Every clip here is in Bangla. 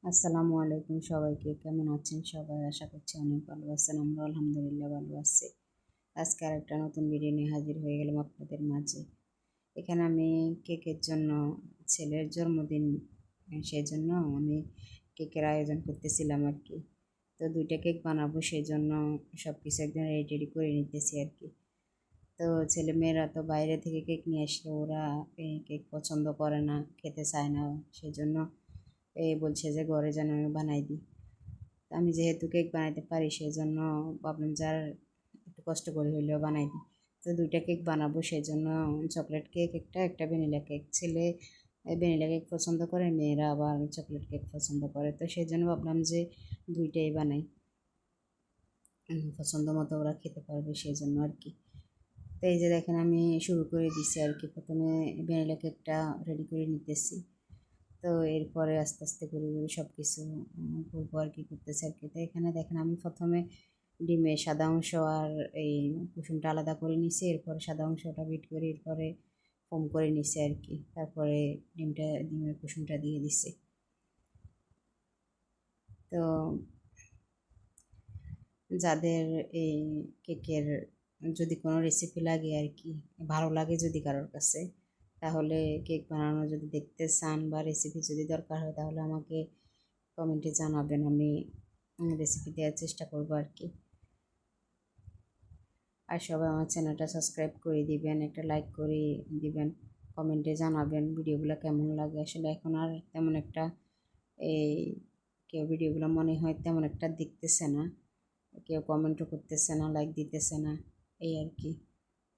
আসসালামু আলাইকুম সবাইকে, কেমন আছেন সবাই? আশা করছি অনেক ভালো আছেন। আমরা আলহামদুলিল্লাহ ভালো আছি। আজকে আরেকটা নতুন ভিডিও নিয়ে হাজির হয়ে গেলাম আপনাদের মাঝে। এখানে আমি কেকের জন্য, ছেলের জন্মদিন, সেই জন্য আমি কেকের আয়োজন করতেছিলাম আর কি। তো 2টা কেক বানাবো, সেই জন্য সব কিছু একদম রেডি করে নিতেছি আর কি। তো ছেলে মেয়েরা তো বাইরে থেকে কেক নিয়ে আসলে ওরা এই কেক পছন্দ করে না, খেতে চায় না, সেই জন্য বলছে যে ঘরে যেন আমি বানাই দিই। আমি যেহেতু কেক বানাইতে পারি, সেই জন্য ভাবলাম যে আর একটু কষ্ট করে হইলেও বানাই দিই। তো 2টা কেক বানাবো, সেই জন্য চকলেট কেক একটা ভ্যানিলা কেক। ছেলে ভ্যানিলা কেক পছন্দ করে, মেয়েরা আবার চকলেট কেক পছন্দ করে। তো সেই জন্য ভাবলাম যে 2টাই বানাই, পছন্দ মতো ওরা খেতে পারবে, সেই জন্য আর কি। তো এই যে দেখেন আমি শুরু করে দিছি আর কি। প্রথমে ভ্যানিলা কেকটা রেডি করে নিতেছি। তো এরপরে আস্তে আস্তে করে সব কিছু করবো আর কি, করতেছি আর কি। তো এখানে দেখেন আমি প্রথমে ডিমের সাদা অংশ আর এই কুসুমটা আলাদা করে নিছি, এরপরে সাদা অংশটা বিট করে এরপরে ফোম করে নিছি আর কি। তারপরে ডিমের কুসুমটা দিয়ে দিছি। তো যাদের এই কেকের যদি কোনো রেসিপি লাগে আর কি, ভালো লাগে যদি কারোর কাছে, তাহলে কেক বানানো যদি দেখতে চান বা রেসিপি যদি দরকার হয়, তাহলে আমাকে কমেন্টে জানাবেন, আমি রেসিপি দেওয়ার চেষ্টা করবো আর কি। আর সবাই আমার চ্যানেলটা সাবস্ক্রাইব করে দিবেন, একটা লাইক করে দিবেন, কমেন্টে জানাবেন ভিডিওগুলো কেমন লাগে। আসলে এখন আর তেমন একটা এই কেউ ভিডিওগুলো মনে হয় তেমন একটা দেখতেছে না, কেউ কমেন্টও করতেছে না, লাইক দিতেছে না, এই আর কি।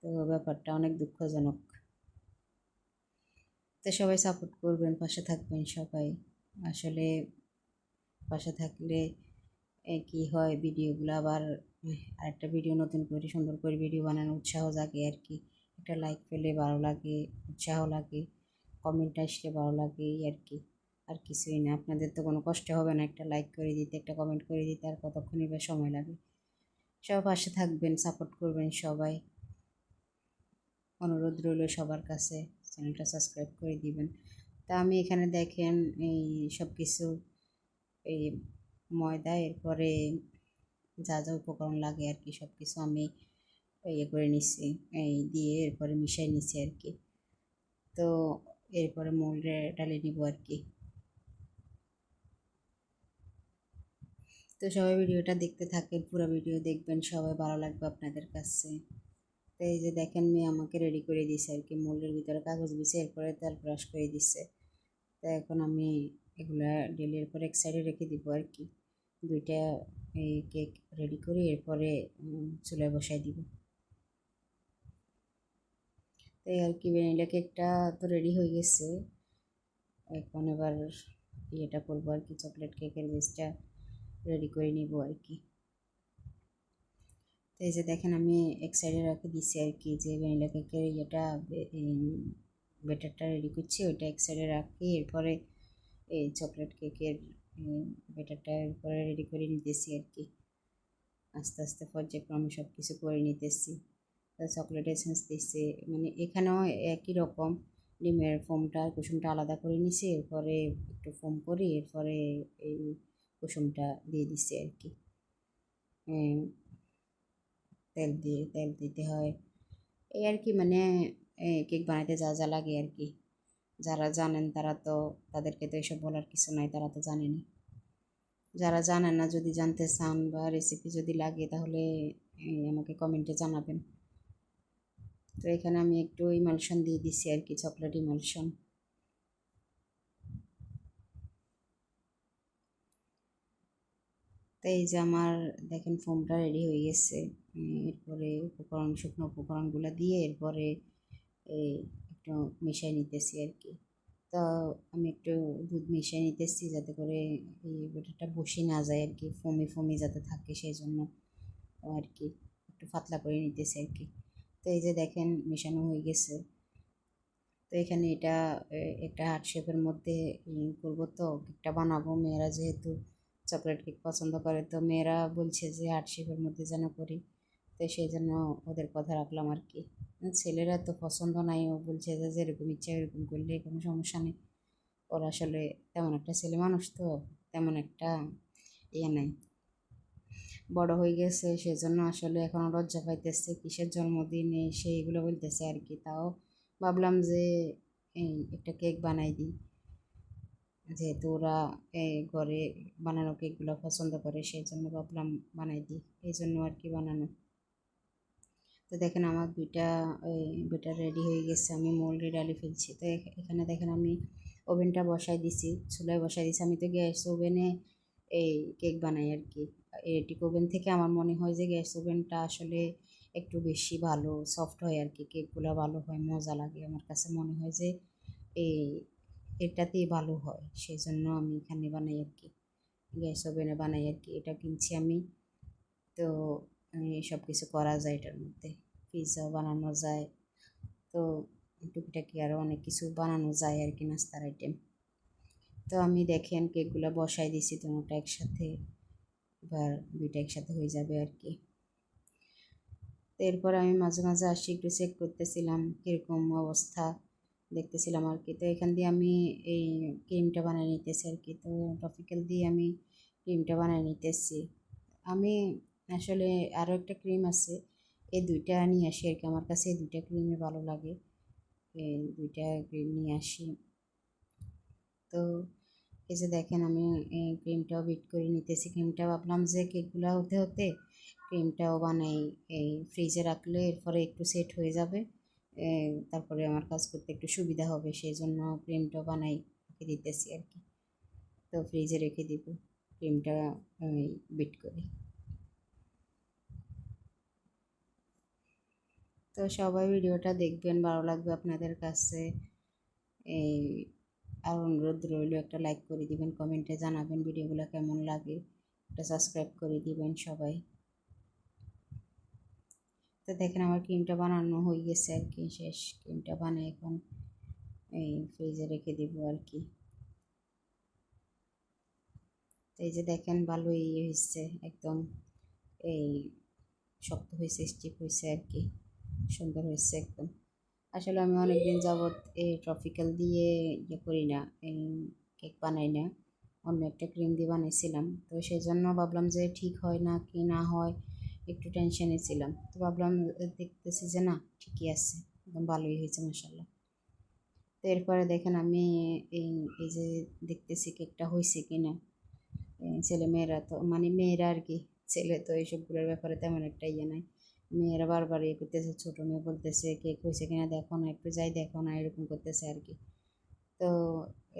তো ব্যাপারটা অনেক দুঃখজনক। তো সবাই সাপোর্ট করবেন, পাশে থাকবেন সবাই। আসলে পাশে থাকলে কি হয়, ভিডিওগুলো আবার আরেকটা ভিডিও নতুন করে সুন্দর করে ভিডিও বানানোর উৎসাহ জাগে আর কি। একটা লাইক পেলে ভালো লাগে, উৎসাহ লাগে, কমেন্ট আসলে ভালো লাগে, এই আর কি। আর কিছুই না, আপনাদের তো কোনো কষ্ট হবে না একটা লাইক করে দিতে, একটা কমেন্ট করে দিতে, আর কতক্ষণই বা সময় লাগে। সবার পাশে থাকবেন, সাপোর্ট করবেন সবাই, অনুরোধ রইল সবার কাছে। চ্যানেলটা সাবস্ক্রাইব করে দিবেন। তা আমি এখানে দেখেন এই সব কিছু, এই ময়দা, এরপরে যা যা উপকরণ লাগে আর কি, সব কিছু আমি ইয়ে করে নিচ্ছি, এই দিয়ে এরপরে মিশাই নিচ্ছি আর কি। তো এরপরে মোল্ডে ঢালে নিব আর কি। তো সবাই ভিডিওটা দেখতে থাকেন, পুরো ভিডিও দেখবেন, সবাই ভালো লাগবে আপনাদের কাছে। তো এই যে দেখেন মেয়ে আমাকে রেডি করে দিছে আর কি, মোল্ডের ভিতরে কাগজ বিছে এরপরে তেল ব্রাশ করে দিচ্ছে। তো এখন আমি এগুলা ডেলির পরে এক সাইডে রেখে দিব আর কি। 2টা এই কেক রেডি করে এরপরে চুলায় বসাই দিব। তো এই আর কি, ভ্যানিলা কেকটা তো রেডি হয়ে গেছে। এখন এবার ইয়েটা করবো আর কি, চকলেট কেকের বেসটা রেডি করে নিব আর কি। তো এই যে দেখেন আমি এক সাইডে রেখে দিচ্ছি আর কি, যে ভ্যানিলা কেকের ইয়েটা ব্যাটারটা রেডি করছি, ওইটা এক সাইডে রাখি। এরপরে এই চকলেট কেকের ব্যাটারটা এরপরে রেডি করে নিতেছি আর কি। আস্তে আস্তে পর্যায়ক্রমে সব কিছু করে নিতেছি। চকলেট এসেন্স দিচ্ছি, মানে এখানেও একই রকম, ডিমের ফোমটা কুসুমটা আলাদা করে নিছি, এরপরে একটু ফোম করি, এরপরে এই কুসুমটা দিয়ে দিচ্ছি আর কি। তেল দিতে হয়, এই আর কি। মানে কেক বানাইতে যা যা লাগে আর কি, যারা জানেন তারা তো, তাদেরকে তো এসব বলার কিছু নাই, তারা তো জানেনি। যারা জানেন না, যদি জানতে চান বা রেসিপি যদি লাগে, তাহলে আমাকে কমেন্টে জানাবেন। তো এখানে আমি একটু ইমালশন দিয়ে দিচ্ছি আর কি, চকলেট ইমালশন। তো এই যে আমার দেখেন ফোমটা রেডি হয়ে গেছে। এরপরে শুকনো উপকরণগুলো দিয়ে এরপরে এই একটু মিশিয়ে নিতেছি আর কি। তো আমি একটু দুধ মিশিয়ে নিতেছি, যাতে করে এই ব্যাটারটা বসে না যায় আর কি, ফোমি ফোমি যাতে থাকে, সেই জন্য আর কি একটু পাতলা করে নিতেছি আর কি। তো এই যে দেখেন মেশানো হয়ে গেছে। তো এখানে এটা একটা হার্ট শেপের মধ্যে করবো, তো কেকটা বানাবো। মেয়েরা যেহেতু চকলেট কেক পছন্দ করে, তো মেয়েরা বলছে যে হার্ট শেপের মধ্যে যেন করি, তো সেই জন্য ওদের কথা রাখলাম আর কি। ছেলেরা তো পছন্দ নাই, ও বলছে যে যেরকম ইচ্ছা এরকম করলে কোনো সমস্যা নেই। ওরা আসলে তেমন একটা ছেলে মানুষ তো, তেমন একটা ইয়ে নাই, বড় হয়ে গেছে, সেজন্য আসলে এখন লজ্জা পাইতেছে কিসের জন্মদিনে সেইগুলো বলতেছে আর কি। তাও ভাবলাম যে এই একটা কেক বানাই দিই, যেহেতু ওরা এই ঘরে বানানো কেকগুলো পছন্দ করে, সেই জন্য ভাবলাম বানাই দিই, এই জন্য আর কি বানানো। তো দেখেন আমার দুইটা রেডি হয়ে গেছে, আমি মোল্ডে ডালি ফেলছি। তো এখানে দেখেন আমি ওভেনটা বসাই দিছি, চুলায় বসাই দিছি। আমি তো গ্যাস ওভেনে এই কেক বানাই আর কি। ইলেকট্রিক ওভেন থেকে আমার মনে হয় যে গ্যাস ওভেনটা আসলে একটু বেশি ভালো, সফট হয় আর কি, কেকগুলো ভালো হয়, মজা লাগে। আমার কাছে মনে হয় যে এই এটাতেই ভালো হয়, সেই জন্য আমি এখানে বানাই আর কি, গ্যাস ওভেনে বানাই আর কি। এটা কিনছি আমি। তো সব কিছু করা যায় এটার মধ্যে, পিৎজাও বানানো যায়। তো টুকিটাকি আরও অনেক কিছু বানানো যায় আর কি, নাস্তার আইটেম। তো আমি দেখেন কেকগুলো বসাই দিছি দুটো একসাথে, এবার দুইটা একসাথে হয়ে যাবে আর কি। তো এরপর আমি মাঝে মাঝে আসি, একটু চেক করতেছিলাম কীরকম অবস্থা, দেখতেছিলাম আর কি। তো এখান দিয়ে আমি এই ক্রিমটা বানিয়ে নিতেছি আর কি। তো টপিক্যাল দিয়ে আমি ক্রিমটা বানিয়ে নিতেছি। আমি আসলে আরও একটা ক্রিম আছে, এই দুইটা নিয়ে আসি আর কি। আমার কাছে এই দুইটা ক্রিমই ভালো লাগে, এই দুইটা ক্রিম নিয়ে আসি। তো এই যে দেখেন আমি ক্রিমটাও বিট করে নিতেছি। ক্রিমটা ভাবলাম যে কেকগুলো হতে হতে ক্রিমটাও বানাই, এই ফ্রিজে রাখলে এরপরে একটু সেট হয়ে যাবে, তারপরে আমার কাজ করতে একটু সুবিধা হবে, সেই জন্য ক্রিমটাও বানাই রেখে দিতেছি আর কি। তো ফ্রিজে রেখে দিব ক্রিমটা বিট করে। তো সবাই ভিডিওটা দেখবেন, ভালো লাগবে আপনাদের কাছে। এই আর অনুরোধ রইল, একটা লাইক করে দিবেন, কমেন্টে জানাবেন ভিডিওগুলো কেমন লাগে, একটা সাবস্ক্রাইব করে দিবেন সবাই। তো দেখেন আমার ক্রিমটা বানানো হয়ে গেছে আর কি, শেষ। ক্রিমটা বানিয়ে এখন এই ফ্রিজে রেখে দিব আর কি। তো এই যে দেখেন ভালোই হয়েছে, একদম এই শক্ত হয়েছে, স্টিফ হয়েছে আর কি, সুন্দর হয়েছে একদম। আসলে আমি অনেকদিন যাবৎ এই ট্রপিক্যাল দিয়ে ইয়ে করি না, এই কেক বানাই না, অন্য একটা ক্রিম দিয়ে বানিয়েছিলাম। তো সেই জন্য ভাবলাম যে ঠিক হয় না কি না হয়, একটু টেনশনে ছিলাম। তো ভাবলাম দেখতেছি যে না, ঠিকই আছে, একদম ভালোই হয়েছে মাশাআল্লাহ। তো এরপরে দেখেন আমি এই এই যে দেখতেছি কেকটা হয়েছে কি না। ছেলে মেয়েরা তো মানে মেয়েরা আর কি, ছেলে তো এইসবগুলোর ব্যাপারে তেমন একটা ইয়ে নাই। মেয়েরা বারবার ইয়ে করতেছে, ছোটো মেয়ে বলতেছে কেক হয়েছে কিনা দেখো না, একটু যাই দেখো না, এরকম করতেছে আর কি। তো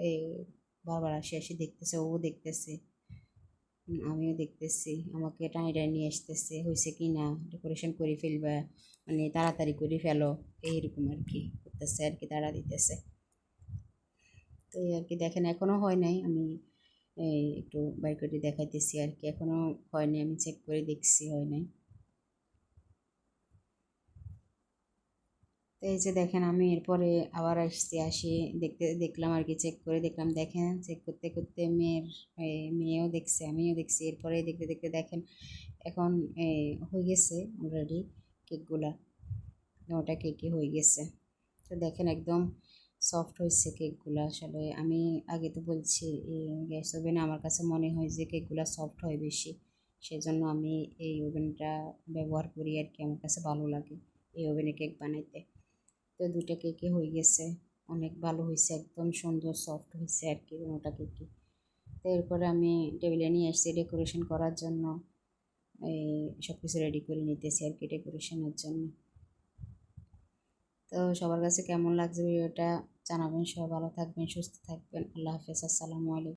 এই বারবার আসি আসি দেখতেছে, ও দেখতেছে, আমিও দেখতেছি, আমাকে টানি টানি নিয়ে আসতেছে, হয়েছে কি না, ডেকোরেশন করে ফেলবা, মানে তাড়াতাড়ি করে ফেলো, এইরকম আর কি করতেছে আর কি, তাড়া দিতেছে। তো এই আর কি দেখেন এখনও হয় নাই, আমি এই একটু বাইর করে দেখাইতেছি আর কি, এখনও হয়নি, আমি চেক করে দেখছি হয় নাই। তো এই যে দেখেন আমি এরপরে আবার আসি দেখলাম আর কি, চেক করে দেখলাম। দেখেন চেক করতে করতে মেয়েও দেখছে, আমিও দেখছি, এরপরে দেখতে দেখতে দেখেন এখন হয়ে গেছে অলরেডি কেকগুলা, ওটা কেকই হয়ে গেছে। তো দেখেন একদম সফট হয়েছে কেকগুলো। আসলে আমি আগে তো বলছি গ্যাস ওভেনে আমার কাছে মনে হয় যে কেকগুলো সফট হয় বেশি, সেজন্য আমি এই ওভেনটা ব্যবহার করি আর কি, আমার কাছে ভালো লাগে এই ওভেনে কেক বানাইতে। তো দুইটা কেকই হয়ে গেছে, অনেক ভালো হয়েছে, একদম সুন্দর সফট হয়েছে আর কি ওটা কেকই। তো এরপরে আমি টেবিলে নিয়ে এসেছি ডেকোরেশন করার জন্য, এই সব কিছু রেডি করে নিতেছি আর কি ডেকোরেশনের জন্য। তো সবার কাছে কেমন লাগছে ভিডিওটা জানাবেন, সবাই ভালো থাকবেন, সুস্থ থাকবেন, আল্লাহ হাফেজ, আসসালামু আলাইকুম।